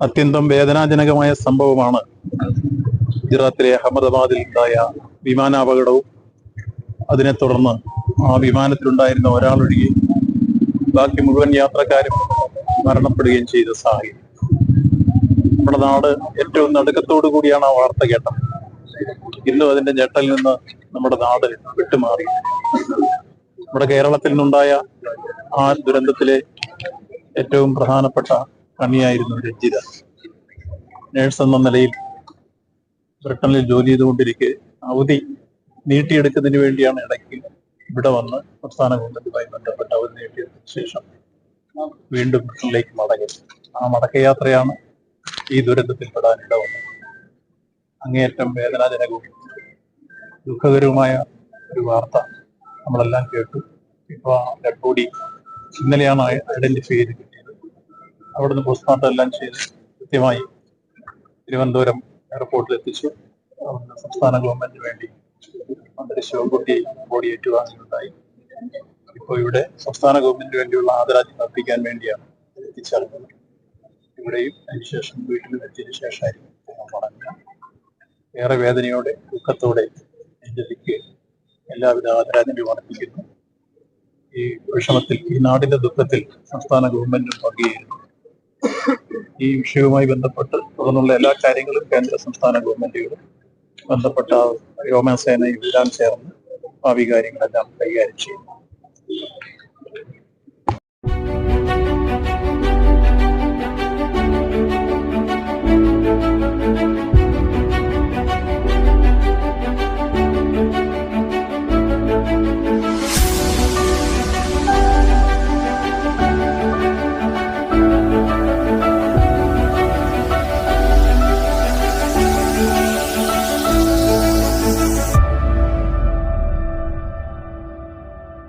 അത്യന്തം വേദനാജനകമായ സംഭവമാണ് ഗുജറാത്തിലെ അഹമ്മദാബാദിൽ ഉണ്ടായ വിമാനാപകടവും അതിനെ തുടർന്ന് ആ വിമാനത്തിലുണ്ടായിരുന്ന ഒരാളൊഴികെ ബാക്കി മുഴുവൻ യാത്രക്കാരും മരണപ്പെടുകയും ചെയ്ത സാഹചര്യം. നമ്മുടെ നാട് ഏറ്റവും നടുക്കത്തോടു കൂടിയാണ് ആ വാർത്ത കേട്ടത്. ഇന്നും അതിന്റെ ഞെട്ടലിൽ നിന്ന് നമ്മുടെ നാട് വിട്ടുമാറി. നമ്മുടെ കേരളത്തിൽ നിന്നുണ്ടായ ആ ദുരന്തത്തിലെ ഏറ്റവും പ്രധാനപ്പെട്ട കണ്ണിയായിരുന്നു രഞ്ജിത. നേഴ്സ് എന്ന നിലയിൽ ബ്രിട്ടനിൽ ജോലി ചെയ്തുകൊണ്ടിരിക്കെ അവധി നീട്ടിയെടുക്കുന്നതിന് വേണ്ടിയാണ് ഇടയ്ക്ക് ഇവിടെ വന്ന് സംസ്ഥാന ഗവൺമെന്റുമായി ബന്ധപ്പെട്ട് അവധി നീട്ടിയെടുത്തതിനു ശേഷം വീണ്ടും ബ്രിട്ടനിലേക്ക് മടങ്ങി. ആ മടക്കയാത്രയാണ് ഈ ദുരന്തത്തിൽ പെടാനിട വന്നത്. അങ്ങേയറ്റം വേദനാജനകവും ദുഃഖകരവുമായ ഒരു വാർത്ത നമ്മളെല്ലാം കേട്ടു. ഇപ്പൊ ഡെഡ് ബോഡി ഇന്നലെയാണ് ഐഡന്റിഫൈ ചെയ്ത് കിട്ടിയത്. അവിടുന്ന് പോസ്റ്റ്മോർട്ടം എല്ലാം ചെയ്ത് കൃത്യമായി തിരുവനന്തപുരം എയർപോർട്ടിൽ എത്തിച്ചു. അവിടുന്ന് സംസ്ഥാന ഗവൺമെന്റിന് വേണ്ടി മന്ത്രി ശിവൻകുട്ടി ബോഡി ഏറ്റുവാങ്ങുകയുണ്ടായി. ഇപ്പോൾ ഇവിടെ സംസ്ഥാന ഗവൺമെന്റിന് വേണ്ടിയുള്ള ആദരാഞ്ജലി അർപ്പിക്കാൻ വേണ്ടിയാണ് എത്തിച്ചേർന്നത്. ഇവിടെയും അതിനുശേഷം വീട്ടിലും എത്തിയതിനു ശേഷമായിരിക്കും മടങ്ങുക. ഏറെ വേദനയോടെ ദുഃഖത്തോടെ രഞ്ജിതയ്ക്ക് എല്ലാവിധ ആദരാഞ്ജലിയും അർപ്പിക്കുന്നു. ഈ വിഷമത്തിൽ, ഈ നാടിന്റെ ദുഃഖത്തിൽ സംസ്ഥാന ഗവൺമെന്റും പങ്കുചേരുന്നു. ഈ വിഷയവുമായി ബന്ധപ്പെട്ട് തുടർന്നുള്ള എല്ലാ കാര്യങ്ങളും കേന്ദ്ര സംസ്ഥാന ഗവൺമെന്റുകളും ബന്ധപ്പെട്ട വ്യോമസേന ഇവരെല്ലാം ചേർന്ന് ഭാവി കാര്യങ്ങളെല്ലാം കൈകാര്യം ചെയ്യും.